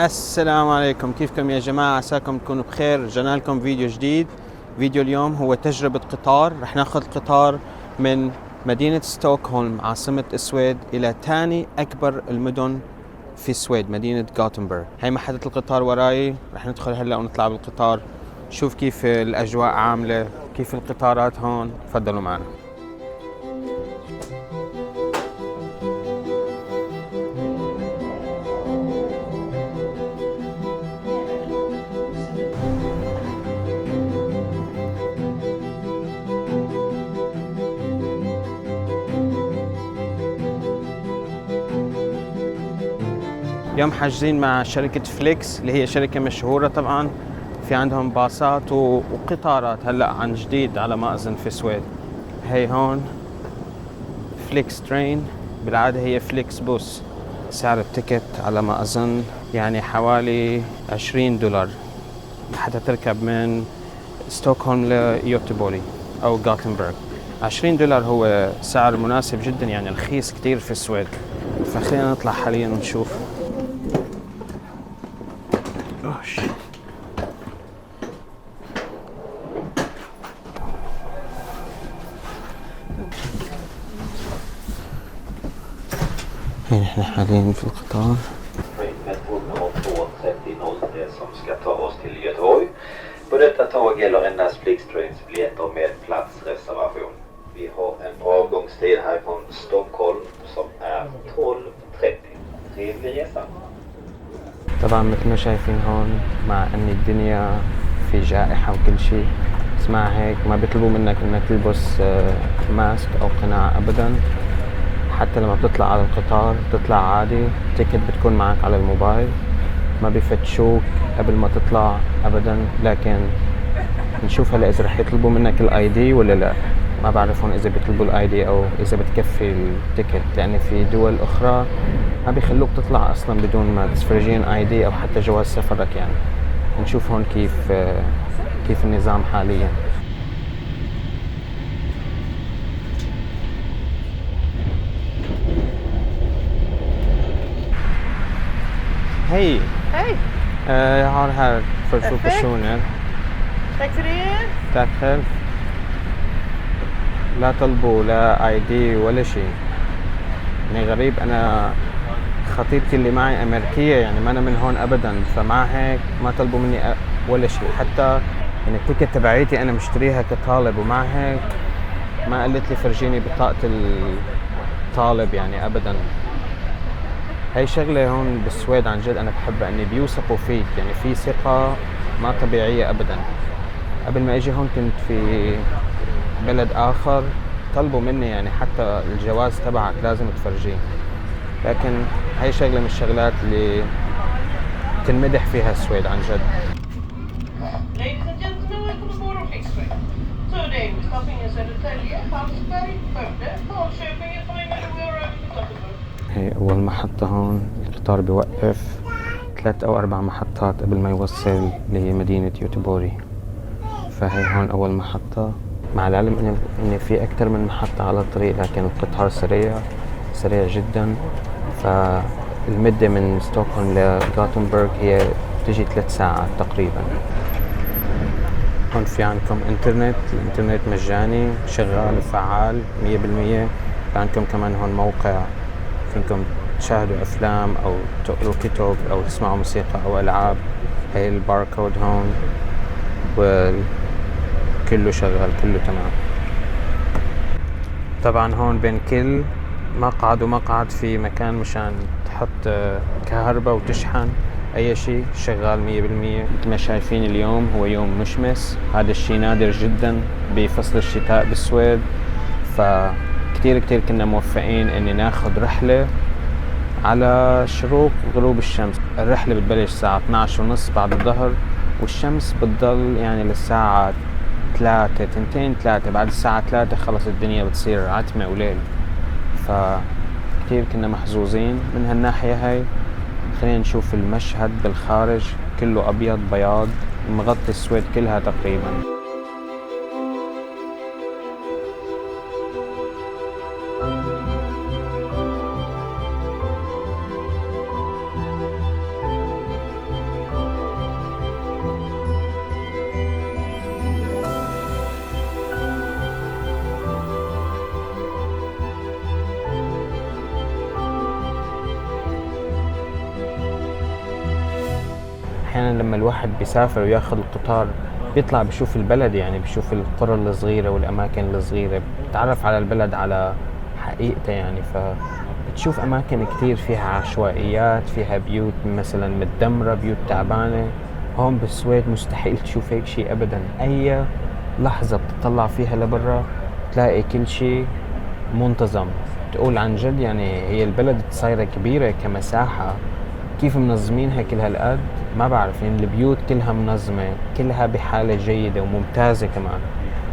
السلام عليكم، كيفكم يا جماعة؟ عساكم تكونوا بخير. رجعنا لكم فيديو جديد. فيديو اليوم هو تجربة قطار. رح ناخذ قطار من مدينة ستوكهولم عاصمة السويد إلى ثاني أكبر المدن في السويد، مدينة غوتنبرغ. هي محطة القطار وراي، رح ندخل هلا ونطلع بالقطار، شوف كيف الأجواء عاملة، كيف القطارات هون. تفضلوا معنا. اليوم حاجزين مع شركة فليكس اللي هي شركة مشهورة طبعا، في عندهم باصات وقطارات هلأ عن جديد على ما أظن في السويد. هي هون فليكس ترين، بالعادة هي فليكس بوس. سعر التيكت على ما أظن يعني حوالي $20 حتى تركب من ستوكهولم ليوتيبوري أو غوتنبرغ. $20 هو سعر مناسب جدا، يعني رخيص كتير في السويد. فخلينا نطلع حاليا ونشوف. هنا احنا حاليا في القطار. som ska ta oss till Göteborg. På detta tåg gäller endast Flixtrains biljetter med platsreservation. Vi har en avgångstid härifrån Stockholm som är 12:30. Trevlig resa. طبعا مثل ما شايفين هون، مع ان الدنيا في جائحة وكل شيء، بس مع هيك ما بيطلبوا منك انك تلبس ماسك او قناع ابدا. حتى لما بتطلع على القطار بتطلع عادي، التيكت بتكون معك على الموبايل، ما بيفتشوك قبل ما تطلع ابدا. لكن نشوف هلا اذا رح يطلبوا منك الاي دي ولا لا. ما بعرفون اذا بيطلبوا الاي دي او اذا بتكفي التيكت، يعني في دول اخرى ما بيخلوك تطلع اصلا بدون ما تفرجين اي دي او حتى جواز سفرك. يعني نشوف هون كيف النظام حاليا. Hej! Hej! Jag har här för 2 personer. Tack för det. Tack själv. لا طلبوا لا اي دي ولا شيء. يعني غريب، انا خطيبتي اللي معي امريكيه، يعني ما انا من هون ابدا، فمع هيك ما طلبوا مني ولا شيء. حتى يعني التيكت تبعيتي انا مشتريها كطالب، ومع هيك ما قالت لي فرجيني بطاقه الطالب يعني ابدا. هاي شغله هون بالسويد عن جد انا بحبها، اني بيوثقوا فيك، يعني في ثقه ما طبيعيه ابدا. قبل ما اجي هون كنت في بلد اخر، طلبوا مني يعني حتى الجواز تبعك لازم تفرجيه. لكن هاي شغله من الشغلات اللي تنمدح فيها السويد عن جد. Ladies and gentlemen, welcome aboard on Flixtrain. Today we're stopping in Södertälje, Hallsberg, Skövde, Falköping, Göteborg, and we are over to Gothenburg. هي أول محطة هون. القطار بيوقف 3 أو 4 محطات قبل ما يوصل لمدينة يوتيبوري. فهي هون أول محطة، مع العلم إن في أكثر من محطة على الطريق، لكن القطار سريع جدا. فالمدة من ستوكهولم لغوتنبرغ هي تجي 3 ساعات تقريبا. هون في عندكم الانترنت مجاني شغال وفعال 100%. عندكم كمان هون موقع فيكم تشاهدوا أفلام أو تقروا كتب أو تسمعوا موسيقى أو ألعاب. هاي الباركود هون وكله شغال، كله تمام. طبعا هون بين كل مقعد ومقعد في مكان مشان تحط كهرباء وتشحن أي شيء، شغال 100%. مثل ما شايفين اليوم هو يوم مشمس، هذا الشيء نادر جدا بفصل الشتاء بالسويد. فكتير كنا موفقين اني ناخذ رحلة على شروق غروب الشمس. الرحلة بتبلش الساعة 12:30 بعد الظهر، والشمس بتضل يعني للساعة 3 بعد الساعة 3 خلص الدنيا بتصير عتمة وليل. فكتير كنا محظوظين من هالناحية هاي. خلينا نشوف المشهد بالخارج، كله أبيض بياض مغطي السويد كلها تقريبا. أحيانا لما الواحد بيسافر وياخذ القطار بيطلع بشوف البلد، يعني بشوف القرى الصغيرة والأماكن الصغيرة، بتعرف على البلد على حقيقته يعني. فبتشوف أماكن كتير فيها عشوائيات، فيها بيوت مثلا متدمرة، بيوت تعبانة. هون بالسويد مستحيل تشوف هيك شيء أبدا. أي لحظة بتطلع فيها لبرا تلاقي كل شيء منتظم. تقول عن جد يعني هي البلد صايرة كبيرة كمساحة، كيف منظمينها كل هالقد ما بعرف. يعني البيوت كلها منظمة، كلها بحالة جيدة وممتازة كمان.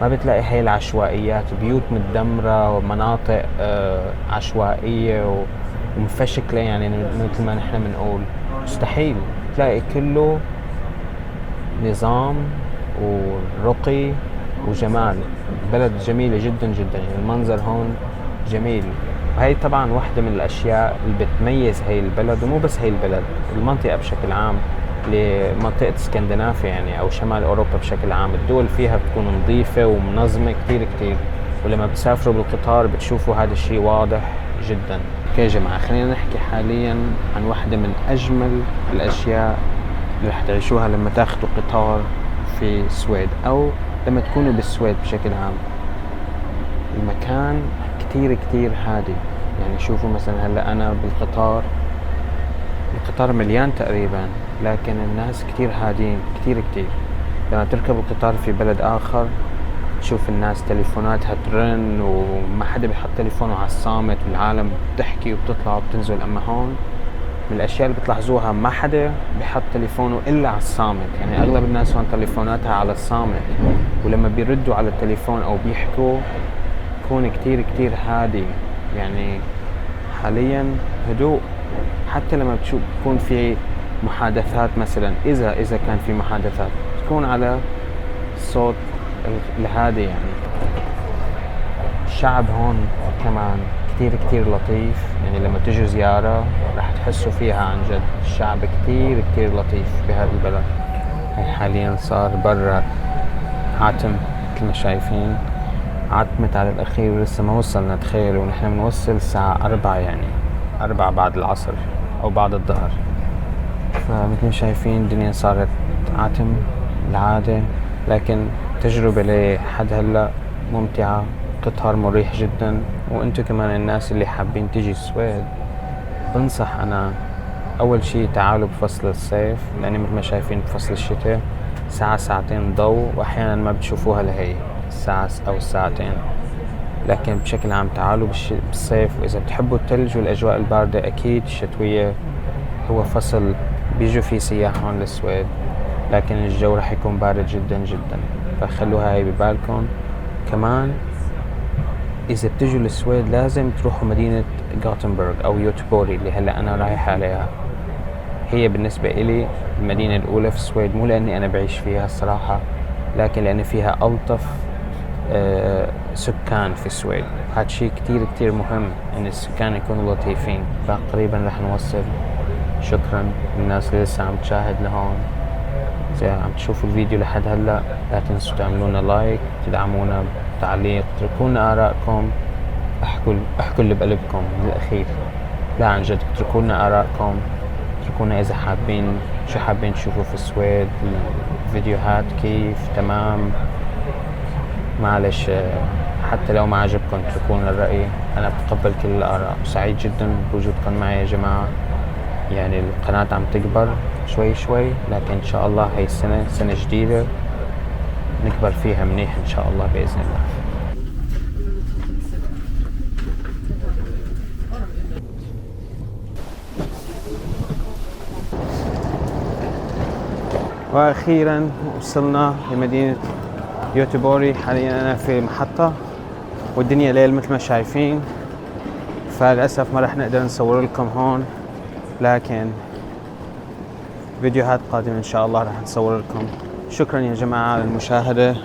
ما بتلاقي هاي العشوائيات، بيوت متدمرة ومناطق عشوائية ومفشكلة يعني مثل ما نحن بنقول. مستحيل تلاقي كله نظام ورقي وجمال. بلد جميلة جدا جدا، يعني المنظر هون جميل. وهي طبعا واحدة من الأشياء اللي بتميز هاي البلد، ومو بس هاي البلد، المنطقة بشكل عام، لمنطقة اسكندنافيا يعني أو شمال أوروبا بشكل عام. الدول فيها بتكون نظيفة ومنظمة كتير كتير، ولما بتسافروا بالقطار بتشوفوا هذا الشيء واضح جدا. اوكي يا جماعة، خلينا نحكي حاليا عن واحدة من أجمل الأشياء اللي رح تعيشوها لما تاخدوا قطار في السويد أو لما تكونوا بالسويد بشكل عام. المكان كتير كتير هادي. يعني شوفوا مثلا هلا أنا بالقطار، القطار مليان تقريبا، لكن الناس كتير هادين كتير كتير. لما تركب القطار في بلد آخر تشوف الناس تليفوناتها ترن وما حدا بيحط تليفونه على الصامت، والعالم بتحكي وبتطلع وبتنزل. أما هون من الأشياء اللي بتلاحظوها ما حدا بيحط تليفونه إلا على الصامت. يعني أغلب الناس هون تليفوناتها على الصامت، ولما بيردوا على التليفون أو بيحكوا بيكون كتير كتير هادي. يعني حاليا هدوء. حتى لما بتكون في محادثات مثلا، إذا كان في محادثات تكون على الصوت الهادي. يعني الشعب هون كمان كتير كتير لطيف. يعني لما تجوا زيارة رح تحسوا فيها عن جد الشعب كتير كتير لطيف بهذا البلد. هي حاليا صار برا عتم مثل ما شايفين، عتمت على الأخير ولسه ما وصلنا. تخيلوا ونحن بنوصل الساعة 4، يعني 4 بعد العصر أو بعد الظهر. فمثل ما شايفين الدنيا صارت عتم العادة، لكن تجربة لحد هلأ ممتعة. قطار مريح جدا. وانتو كمان الناس اللي حابين تيجي السويد بنصح أنا أول شيء تعالوا بفصل الصيف، لأن مثل ما شايفين بفصل الشتاء ساعة ساعتين ضوء، وأحيانا ما بتشوفوها لهي الساعة أو الساعتين. لكن بشكل عام تعالوا بالصيف. وإذا بتحبوا الثلج والأجواء الباردة أكيد الشتوية هو فصل بيجوا فيه سياح هون للسويد، لكن الجو رح يكون بارد جدا جدا. فخلوها هاي ببالكم. كمان إذا بتجوا للسويد لازم تروحوا مدينة غوتنبرغ أو يوتبوري اللي هلأ أنا رايح عليها. هي بالنسبة إلي المدينة الأولى في السويد، مو لأني أنا بعيش فيها الصراحة، لكن لأن فيها ألطف سكان في السويد. هذا شيء كتير كتير مهم إن السكان يكونوا لطيفين. فقريبا رح نوصل. شكرا للناس اللي لسه عم تشاهد لهون. إذا عم تشوفوا الفيديو لحد هلا لا تنسوا تعملونا لايك، تدعمونا بتعليق، تركونا آراءكم، احكوا اللي بقلبكم من الأخير. لا عن جد اتركونا آراءكم، اتركونا إذا حابين شو حابين تشوفوا في السويد، الفيديوهات كيف تمام. معلش حتى لو ما عجبكم اتركونا الرأي، أنا بتقبل كل الآراء. سعيد جدا بوجودكم معي يا جماعة. يعني القناة عم تكبر شوي شوي، لكن إن شاء الله هاي السنة سنة جديدة نكبر فيها منيح إن شاء الله بإذن الله. واخيرا وصلنا لمدينة يوتيبوري. حاليا انا في محطة والدنيا ليل مثل ما شايفين، فللأسف ما رح نقدر نصور لكم هون، لكن فيديوهات قادمة ان شاء الله رح نصور لكم. شكرا يا جماعة على المشاهدة.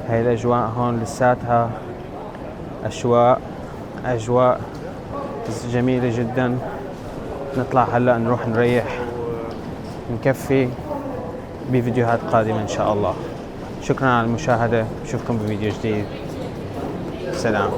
هاي الاجواء هون لساتها اجواء جميلة جدا. نطلع هلا نروح نريح نكفي بفيديوهات قادمة ان شاء الله. شكرا على المشاهدة، نشوفكم بفيديو جديد. سلام.